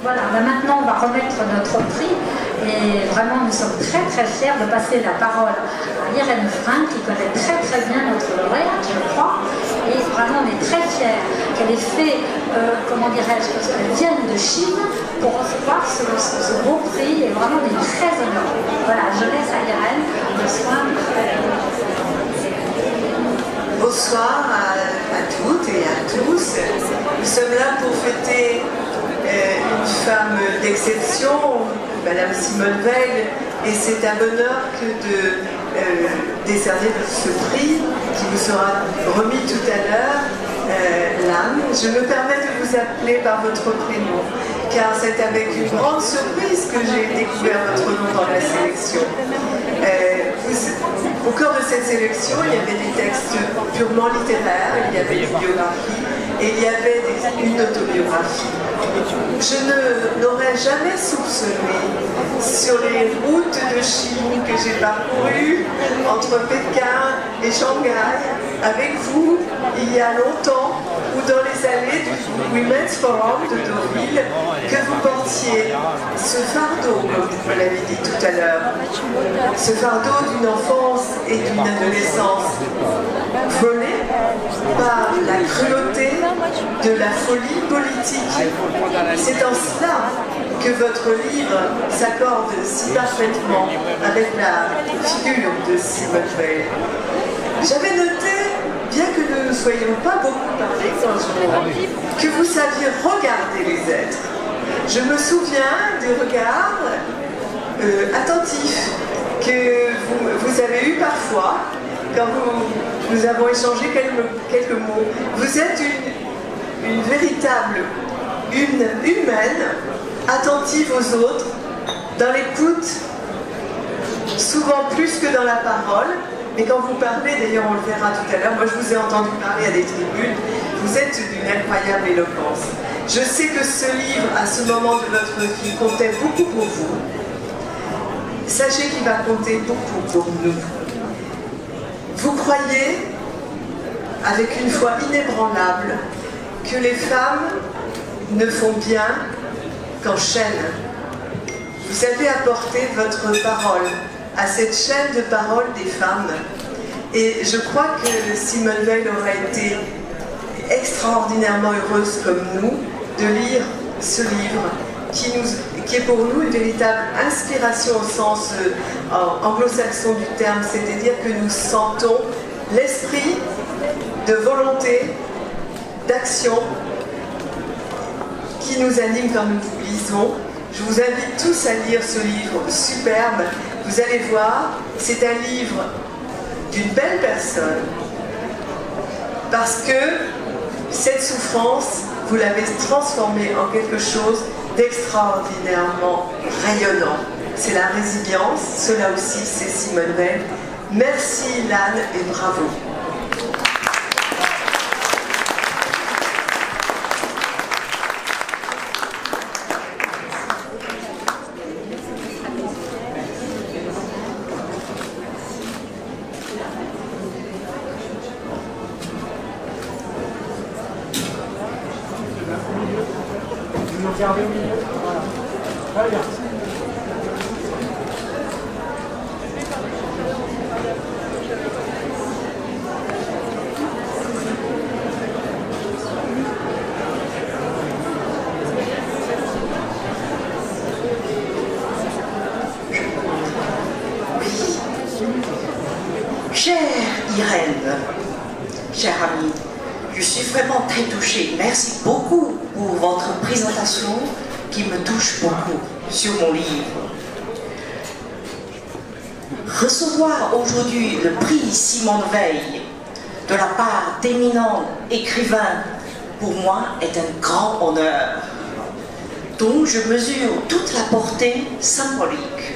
Voilà, maintenant on va remettre notre prix et vraiment nous sommes très très fiers de passer la parole à Irène Frank qui connaît très très bien notre lauréate, je crois, et vraiment on est très fiers qu'elle ait fait, comment dirais-je, qu'elle vienne de Chine pour recevoir ce beau prix et vraiment on est très honorés. Voilà, je laisse à Irène le soin. Bonsoir à toutes et à tous. Nous sommes là pour fêter une femme d'exception, Madame Simone Veil, et c'est un bonheur que de décerner ce prix qui vous sera remis tout à l'heure, l'âme. Je me permets de vous appeler par votre prénom, car c'est avec une grande surprise que j'ai découvert votre nom dans la sélection. Au cœur de cette sélection, il y avait des textes purement littéraires, il y avait des biographies et il y avait une autobiographie. Je n'aurais jamais soupçonné, sur les routes de Chine que j'ai parcourues entre Pékin et Shanghai, avec vous, il y a longtemps, ou dans les allées du Women's Forum de Deauville, que vous portiez ce fardeau, comme vous me l'avez dit tout à l'heure, ce fardeau d'une enfance et d'une adolescence volée par la cruauté de la folie politique. C'est en cela que votre livre s'accorde si parfaitement avec la figure de Simone Veil. J'avais noté, bien que nous ne soyons pas beaucoup parlé un jour, que vous saviez regarder les êtres. Je me souviens des regards attentifs que vous avez eu parfois quand nous avons échangé quelques mots. Vous êtes une véritable humaine, attentive aux autres, dans l'écoute, souvent plus que dans la parole. Mais quand vous parlez, d'ailleurs on le verra tout à l'heure, moi je vous ai entendu parler à des tribunes, vous êtes d'une incroyable éloquence. Je sais que ce livre, à ce moment de votre vie, comptait beaucoup pour vous. Sachez qu'il va compter beaucoup pour nous. Vous croyez, avec une foi inébranlable, que les femmes ne font bien qu'en chaîne. Vous avez apporté votre parole à cette chaîne de parole des femmes. Et je crois que Simone Veil aurait été extraordinairement heureuse comme nous de lire ce livre qui est pour nous une véritable inspiration au sens anglo-saxon du terme, c'est-à-dire que nous sentons l'esprit de volonté, d'action qui nous anime quand nous vous lisons. Je vous invite tous à lire ce livre superbe. Vous allez voir, c'est un livre d'une belle personne, parce que cette souffrance, vous l'avez transformée en quelque chose d'extraordinairement rayonnant. C'est la résilience, cela aussi c'est Simone Veil. Merci Lannes et bravo. Regardez au milieu. Voilà. Très bien. Chère Irène, chère amie, je suis vraiment très touchée. Merci beaucoup pour votre présentation qui me touche beaucoup sur mon livre. Recevoir aujourd'hui le prix Simone Veil de la part d'éminents écrivains, pour moi, est un grand honneur, dont je mesure toute la portée symbolique.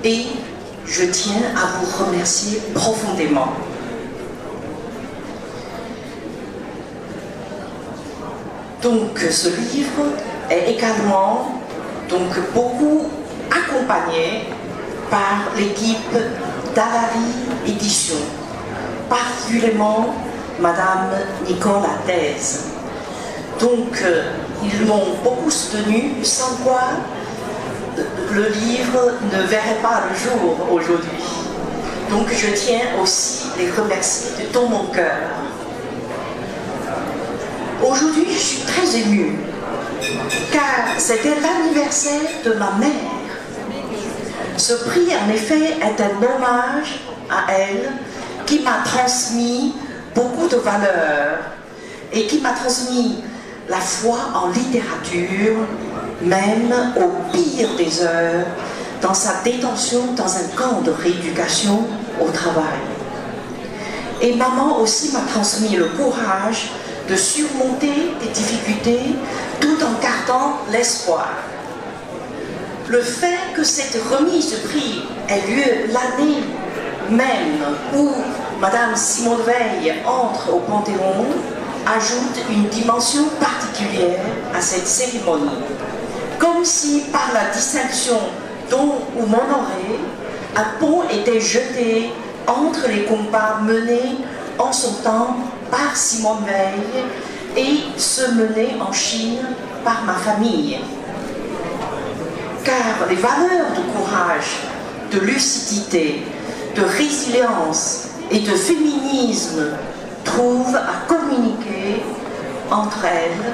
Et je tiens à vous remercier profondément. Donc ce livre est également beaucoup accompagné par l'équipe d'Alary Éditions, particulièrement Madame Nicole Attez. Donc Ils m'ont beaucoup soutenu, sans quoi le livre ne verrait pas le jour aujourd'hui. Donc je tiens aussi à les remercier de tout mon cœur. Aujourd'hui, je suis très émue, car c'était l'anniversaire de ma mère. Ce prix, en effet, est un hommage à elle qui m'a transmis beaucoup de valeurs et qui m'a transmis la foi en littérature, même au pire des heures, dans sa détention dans un camp de rééducation au travail. Et maman aussi m'a transmis le courage de surmonter des difficultés tout en gardant l'espoir. Le fait que cette remise de prix ait lieu l'année même où Madame Simone Veil entre au Panthéon ajoute une dimension particulière à cette cérémonie. Comme si par la distinction dont ou m'honorait, un pont était jeté entre les combats menés en son temps par Simone Veil et ceux menés en Chine par ma famille. Car les valeurs de courage, de lucidité, de résilience et de féminisme trouvent à communiquer entre elles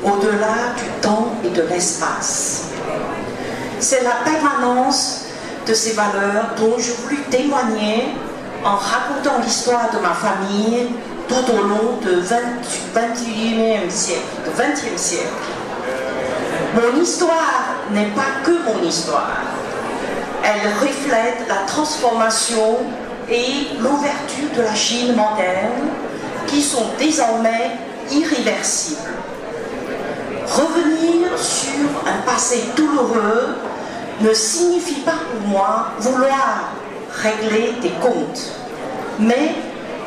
au-delà du temps et de l'espace. C'est la permanence de ces valeurs dont je voulus témoigner en racontant l'histoire de ma famille tout au long du XXe siècle. Mon histoire n'est pas que mon histoire. Elle reflète la transformation et l'ouverture de la Chine moderne qui sont désormais irréversibles. Revenir sur un passé douloureux ne signifie pas pour moi vouloir régler des comptes, mais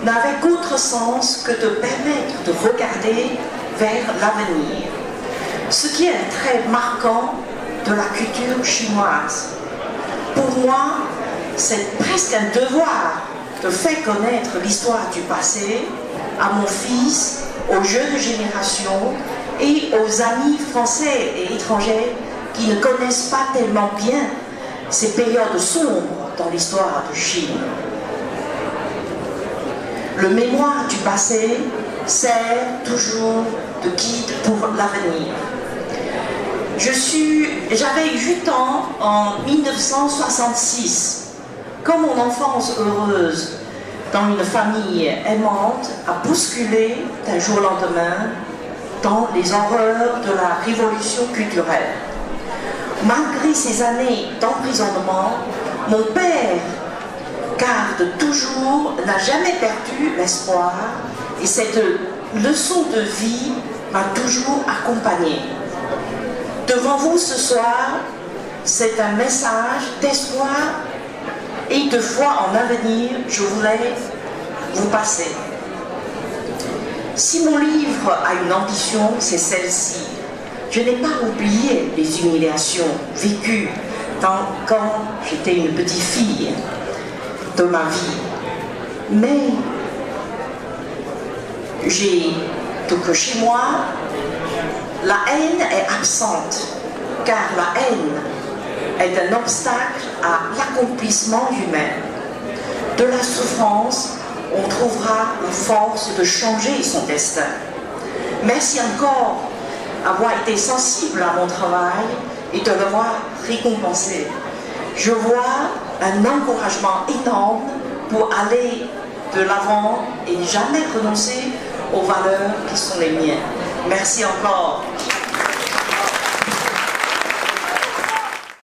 n'avait qu'autre sens que de permettre de regarder vers l'avenir. Ce qui est un trait marquant de la culture chinoise. Pour moi, c'est presque un devoir de faire connaître l'histoire du passé à mon fils, aux jeunes générations et aux amis français et étrangers qui ne connaissent pas tellement bien ces périodes sombres dans l'histoire de Chine. Le mémoire du passé sert toujours de guide pour l'avenir. J'avais 8 ans en 1966. Comme mon enfance heureuse dans une famille aimante a bousculé d'un jour au lendemain dans les horreurs de la révolution culturelle. Malgré ces années d'emprisonnement, mon père garde toujours, n'a jamais perdu l'espoir et cette leçon de vie m'a toujours accompagnée. Devant vous ce soir, c'est un message d'espoir et de foi en l'avenir, je voulais vous passer. Si mon livre a une ambition, c'est celle-ci. Je n'ai pas oublié les humiliations vécues quand j'étais une petite fille de ma vie. Mais chez moi, la haine est absente, car la haine est un obstacle à l'accomplissement humain. De la souffrance, on trouvera la force de changer son destin. Merci encore d'avoir été sensible à mon travail et de l'avoir récompensé. Je vois un encouragement énorme pour aller de l'avant et jamais renoncer aux valeurs qui sont les miennes. Merci encore.